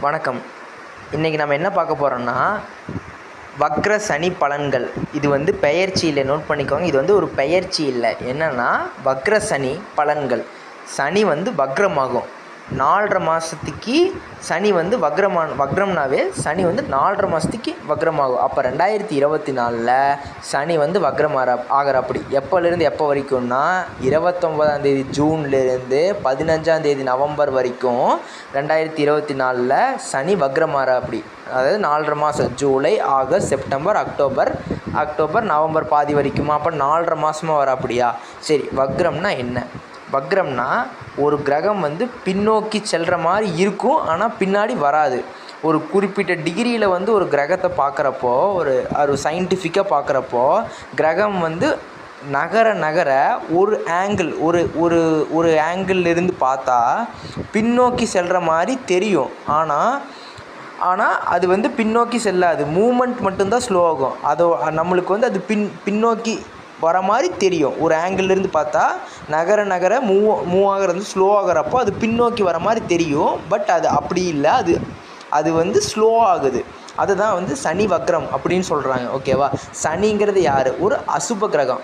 வணக்கம். இன்றைக்கி நம்ம என்ன பார்க்க போகிறோம்னா, வக்ர சனி பலன்கள். இது வந்து பெயர்ச்சி இல்லை, நோட் பண்ணிக்கோங்க. இது வந்து ஒரு பெயர்ச்சி இல்லை. என்னென்னா வக்ர சனி பலன்கள். சனி வந்து வக்ரமாகும். 4.5 மாதத்துக்கு சனி வந்து வக்ரம்னாவே சனி வந்து 4.5 மாதத்துக்கு வக்ரமாகும். அப்போ 2024 சனி வந்து ஆகிறாப்படி. எப்போலேருந்து எப்போ வரைக்கும்னா 29ஆம் தேதி ஜூன்லேருந்து 15ஆம் தேதி நவம்பர் வரைக்கும் 2024 சனி வக்ரமாகிறாப்படி. அதாவது 4.5 மாதம், July, August, September, October, November பாதி வரைக்குமா? அப்போ 4.5 மாதமாக வராப்படியா? சரி, வக்ரம்னா என்ன? வக்ரம்னா ஒரு கிரகம் வந்து பின்னோக்கி செல்கிற மாதிரி இருக்கும், ஆனால் பின்னாடி வராது. ஒரு குறிப்பிட்ட டிகிரியில் வந்து ஒரு கிரகத்தை பார்க்குறப்போ, ஒரு சயின்டிஃபிக்காக பார்க்குறப்போ, கிரகம் வந்து நகர ஒரு ஆங்கிள் ஒரு ஆங்கிள்லேருந்து பார்த்தா பின்னோக்கி செல்கிற மாதிரி தெரியும். ஆனால் அது வந்து பின்னோக்கி செல்லாது. மூமெண்ட் மட்டும்தான் ஸ்லோ ஆகும். நம்மளுக்கு வந்து அது பின்னோக்கி வர மாதிரி தெரியும். ஒரு ஆங்கிள்லேருந்து பார்த்தா நகர மூவ் ஆகிறது ஸ்லோ ஆகிறப்போ அது பின்னோக்கி வர மாதிரி தெரியும். பட் அது அப்படி இல்லை, அது வந்து ஸ்லோ ஆகுது. அதுதான் வந்து சனி வக்ரம் அப்படின்னு சொல்கிறாங்க. ஓகேவா? சனிங்கிறது யார்? ஒரு அசுப கிரகம்.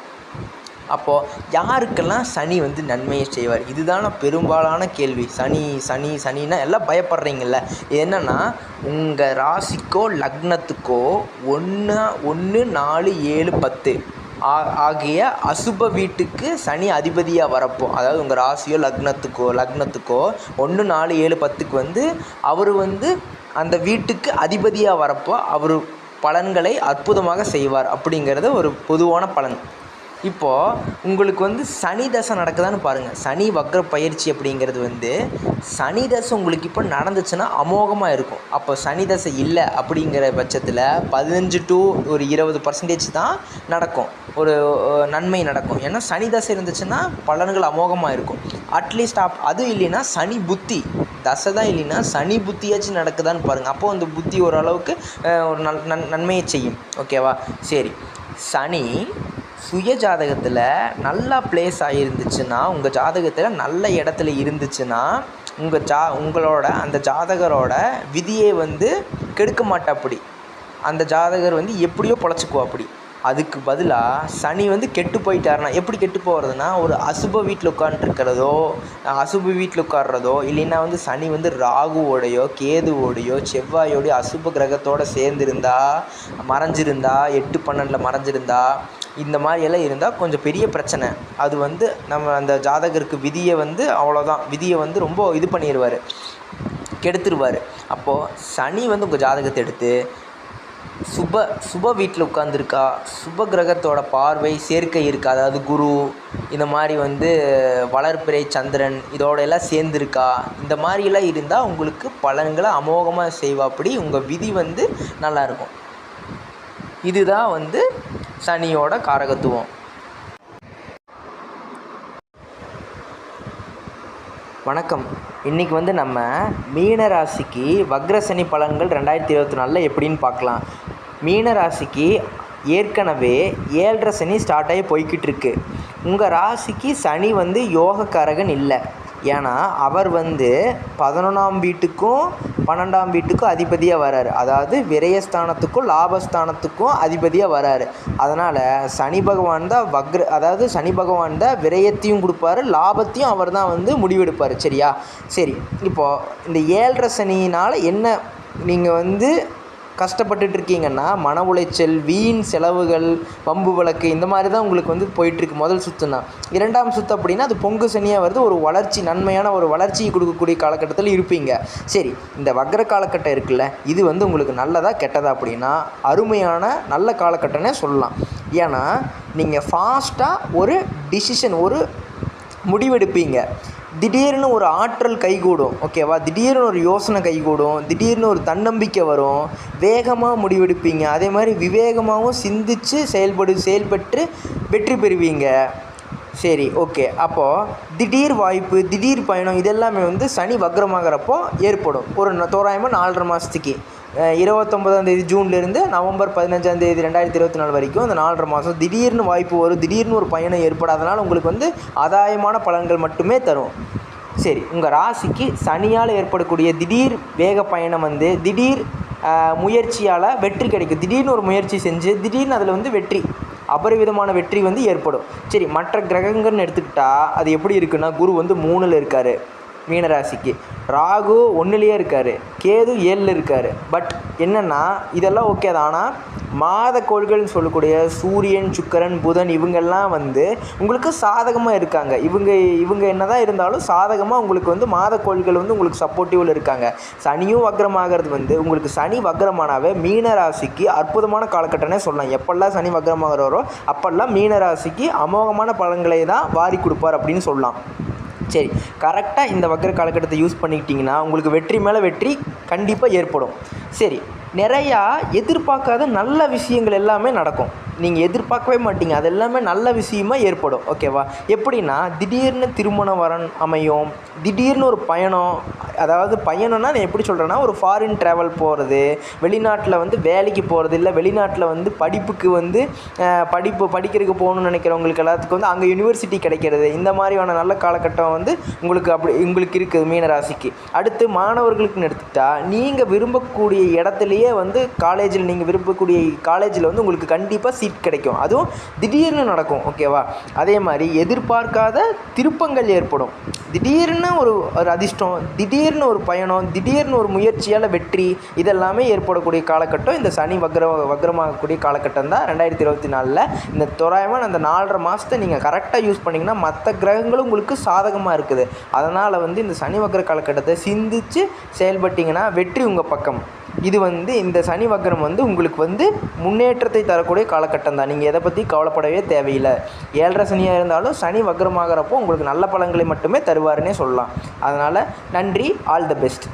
அப்போது யாருக்கெல்லாம் சனி வந்து நன்மையை செய்வார்? இதுதான பெரும்பாலான கேள்வி. சனின்னா எல்லாம் பயப்படுறீங்கள்ல. என்னென்னா உங்கள் ராசிக்கோ லக்னத்துக்கோ 1, 4, 7, 10 ஆகிய அசுப வீட்டுக்கு சனி அதிபதியாக வரப்போ, அதாவது உங்கள் ராசியோ லக்னத்துக்கோ 1, 4, 7, 10க்கு வந்து அவர் வந்து அந்த வீட்டுக்கு அதிபதியாக வரப்போ அவர் பலன்களை அற்புதமாக செய்வார். அப்படிங்கிறது ஒரு பொதுவான பலன். இப்போது உங்களுக்கு வந்து சனி தசை நடக்குதான்னு பாருங்கள். சனி வக்ர பயிற்சி அப்படிங்கிறது வந்து சனி தசை உங்களுக்கு இப்போ நடந்துச்சுன்னா அமோகமாக இருக்கும். அப்போ சனி தசை இல்லை அப்படிங்கிற பட்சத்தில் 15 to 20% தான் நடக்கும், ஒரு நன்மை நடக்கும். ஏன்னா சனி தசை இருந்துச்சுன்னா பலன்கள் அமோகமாக இருக்கும். அட்லீஸ்ட் அதுவும் இல்லைன்னா சனி புத்தி தசை தான் இல்லைன்னா சனி புத்தியாச்சும் நடக்குதான்னு பாருங்கள். அப்போது அந்த புத்தி ஓரளவுக்கு ஒரு நன்மையை செய்யும். ஓகேவா? சரி, சனி சுய ஜாதகத்தில் நல்லா பிளேஸ் ஆகிருந்துச்சுன்னா, உங்கள் ஜாதகத்தில் நல்ல இடத்துல இருந்துச்சுன்னா, உங்களோட அந்த ஜாதகரோட விதியை வந்து கெடுக்க மாட்டாப்படி. அந்த ஜாதகர் வந்து எப்படியோ பொழைச்சிக்குவாப்படி. அதுக்கு பதிலாக சனி வந்து கெட்டு போயிட்டாருன்னா, எப்படி கெட்டு போகிறதுனா, ஒரு அசுப வீட்டில் உட்காந்துருக்கிறதோ, அசுப வீட்டில் உட்கார்றதோ, இல்லைன்னா வந்து சனி வந்து ராகுவோடையோ கேதுவோடையோ செவ்வாயோடையோ அசுப கிரகத்தோடு சேர்ந்துருந்தா, மறைஞ்சிருந்தா, 8, 12 மறைஞ்சிருந்தா, இந்த மாதிரியெல்லாம் இருந்தால் கொஞ்சம் பெரிய பிரச்சனை. அது வந்து நம்ம அந்த ஜாதகருக்கு விதியை வந்து அவ்வளோதான், விதியை வந்து ரொம்ப இது பண்ணிடுவார், கெடுத்துருவார். அப்போது சனி வந்து உங்கள் ஜாதகத்தை எடுத்து சுப வீட்டில் உட்காந்துருக்கா, சுப கிரகத்தோட பார்வை சேர்க்கை இருக்கா, அதாவது குரு இந்த மாதிரி வந்து வளர்பிறை சந்திரன் இதோட எல்லாம் சேர்ந்துருக்கா, இந்த மாதிரியெல்லாம் இருந்தால் உங்களுக்கு பலன்களை அமோகமாக செய்வாப்படி. உங்கள் விதி வந்து நல்லாயிருக்கும். இதுதான் வந்து சனியோட காரகத்துவம். வணக்கம். இன்றைக்கி வந்து நம்ம மீன ராசிக்கு வக்ரசனி பலன்கள் 2024 எப்படின்னு பார்க்கலாம். மீன ராசிக்கு ஏற்கனவே 7.5 சனி ஸ்டார்ட் ஆகி போய்கிட்டு இருக்கு. உங்கள் ராசிக்கு சனி வந்து யோகக்காரகன் இல்லை. ஏன்னா அவர் வந்து 11ஆம் வீட்டுக்கும் 12ஆம் வீட்டுக்கும் அதிபதியாக வராரு. அதாவது விரயஸ்தானத்துக்கும் லாபஸ்தானத்துக்கும் அதிபதியாக வராரு. அதனால் சனி பகவான் தான் அதாவது சனி பகவான் தான் விரயத்தையும் கொடுப்பாரு, லாபத்தையும் அவர் தான் வந்து முடிவெடுப்பார். சரியா? சரி, இப்போது இந்த 7.5 சனியினால் என்ன நீங்கள் வந்து கஷ்டப்பட்டுட்ருக்கீங்கன்னா, மன உளைச்சல், வீண் செலவுகள், பம்பு வழக்கு இந்த மாதிரி தான் உங்களுக்கு வந்து போயிட்டுருக்கு முதல் சுற்றுனா. 2ஆம் சுற்று அப்படின்னா அது பொங்கு சனியாக வருது. ஒரு வளர்ச்சி, நன்மையான ஒரு வளர்ச்சியை கொடுக்கக்கூடிய காலகட்டத்தில் இருப்பீங்க. சரி, இந்த வக்ர காலகட்டம் இருக்குல்ல, இது வந்து உங்களுக்கு நல்லதா கெட்டதா அப்படின்னா அருமையான நல்ல காலகட்டம்னே சொல்லலாம். ஏன்னா நீங்கள் ஃபாஸ்ட்டாக ஒரு டிசிஷன், ஒரு முடிவெடுப்பீங்க. திடீர்னு ஒரு ஆற்றல் கைகூடும். ஓகேவா? திடீர்னு ஒரு யோசனை கைகூடும், திடீர்னு ஒரு தன்னம்பிக்கை வரும், வேகமாக முடிவெடுப்பீங்க. அதே மாதிரி விவேகமாகவும் சிந்தித்து செயல்பட்டு வெற்றி பெறுவீங்க. சரி, ஓகே. அப்போது திடீர் வாய்ப்பு, திடீர் பயணம் இதெல்லாமே வந்து சனி வக்ரமாகிறப்போ ஏற்படும். ஒரு தோராயமாக 4.5 மாதத்துக்கு 29ஆம் தேதி ஜூன்லேருந்து நவம்பர் 15ஆம் தேதி 2024 வரைக்கும் இந்த 4.5 மாதம் திடீர்னு வாய்ப்பு வரும், திடீர்னு ஒரு பயணம் ஏற்படாதனால உங்களுக்கு வந்து ஆதாயமான பலன்கள் மட்டுமே தரும். சரி, உங்கள் ராசிக்கு சனியால் ஏற்படக்கூடிய திடீர் வேக பயணம் வந்து திடீர் முயற்சியால் வெற்றி கிடைக்கும். திடீர்னு ஒரு முயற்சி செஞ்சு திடீர்னு அதில் வந்து வெற்றி, அபரிவிதமான வெற்றி வந்து ஏற்படும். சரி, மற்ற கிரகங்கள்னு எடுத்துக்கிட்டால் அது எப்படி இருக்குன்னா, குரு வந்து 3ல் இருக்கார் மீனராசிக்கு, ராகு 1லேயே இருக்கார், கேது 7ல் இருக்கார். பட் என்னென்னா இதெல்லாம் ஓகே தான். ஆனால் மாத கோள்கள்னு சொல்லக்கூடிய சூரியன், சுக்கிரன், புதன் இவங்கெல்லாம் வந்து உங்களுக்கு சாதகமாக இருக்காங்க. இவங்க என்ன தான் இருந்தாலும் சாதகமாக உங்களுக்கு வந்து மாத கோள்கள் வந்து உங்களுக்கு சப்போர்ட்டிவில் இருக்காங்க. சனியும் வக்ரமாகிறது வந்து உங்களுக்கு சனி வக்ரமானாவே மீனராசிக்கு அற்புதமான காலகட்டம்னே சொல்லலாம். எப்பெல்லாம் சனி வக்ரமாகிறவரோ அப்போல்லாம் மீனராசிக்கு அமோகமான பலன்களை தான் வாரி கொடுப்பார் அப்படின்னு சொல்லலாம். சரி, கரெக்டாக இந்த வக்ர காலகட்டத்தை யூஸ் பண்ணிக்கிட்டிங்கன்னா உங்களுக்கு வெற்றி மேலே வெற்றி கண்டிப்பாக ஏற்படும். சரி, நிறையா எதிர்பார்க்காத நல்ல விஷயங்கள் எல்லாமே நடக்கும். நீங்கள் எதிர்பார்க்கவே மாட்டீங்க, அது எல்லாமே நல்ல விஷயமாக ஏற்படும். ஓகேவா? எப்படின்னா திடீர்னு திருமண வரன் அமையும், திடீர்னு ஒரு பயணம். அதாவது பயணம்னா நான் எப்படி சொல்கிறேன்னா, ஒரு ஃபாரின் ட்ராவல் போகிறது, வெளிநாட்டில் வந்து வேலைக்கு போகிறது, இல்லை வெளிநாட்டில் வந்து படிப்புக்கு வந்து படிக்கிறதுக்கு போகணுன்னு நினைக்கிறவங்களுக்கு எல்லாத்துக்கும் வந்து அங்கே யூனிவர்சிட்டி கிடைக்கிறது. இந்த மாதிரியான நல்ல காலகட்டம் வந்து உங்களுக்கு இருக்குது மீனராசிக்கு. அடுத்து மாணவர்களுக்குன்னு எடுத்துக்கிட்டால் நீங்கள் விரும்பக்கூடிய இடத்துலையே வந்து காலேஜில் நீங்கள் விரும்பக்கூடிய காலேஜில் வந்து உங்களுக்கு கண்டிப்பாக சீட் கிடைக்கும். அதுவும் திடீர்னு நடக்கும். ஓகேவா? அதே மாதிரி எதிர்பார்க்காத திருப்பங்கள் ஏற்படும். திடீர்னு ஒரு அதிர்ஷ்டம், திடீர்னு ஒரு பயணம், திடீர்னு ஒரு முயற்சியால் வெற்றி, இதெல்லாமே ஏற்படக்கூடிய காலகட்டம் இந்த சனி வக்ரமாகக்கூடிய காலகட்டம் தான் 2024. இந்த தோராயமாக அந்த 4.5 மாதத்தை நீங்கள் கரெக்டாக யூஸ் பண்ணிங்கன்னா மற்ற கிரகங்களும் உங்களுக்கு சாதகமாக இருக்குது. அதனால் வந்து இந்த சனி வக்ர காலகட்டத்தை சிந்தித்து செயல்பட்டிங்கன்னா வெற்றி உங்கள் பக்கம். இது வந்து இந்த சனி வக்ரம் வந்து உங்களுக்கு வந்து முன்னேற்றத்தை தரக்கூடிய காலகட்டம் தான். நீங்கள் எதை பற்றி கவலைப்படவே தேவையில்லை. 7.5 சனியாக இருந்தாலும் சனி வக்ரமாகிறப்போ உங்களுக்கு நல்ல பலன்களை மட்டுமே தருவாருன்னே சொல்லலாம். அதனால் நன்றி, ஆல் த பெஸ்ட்.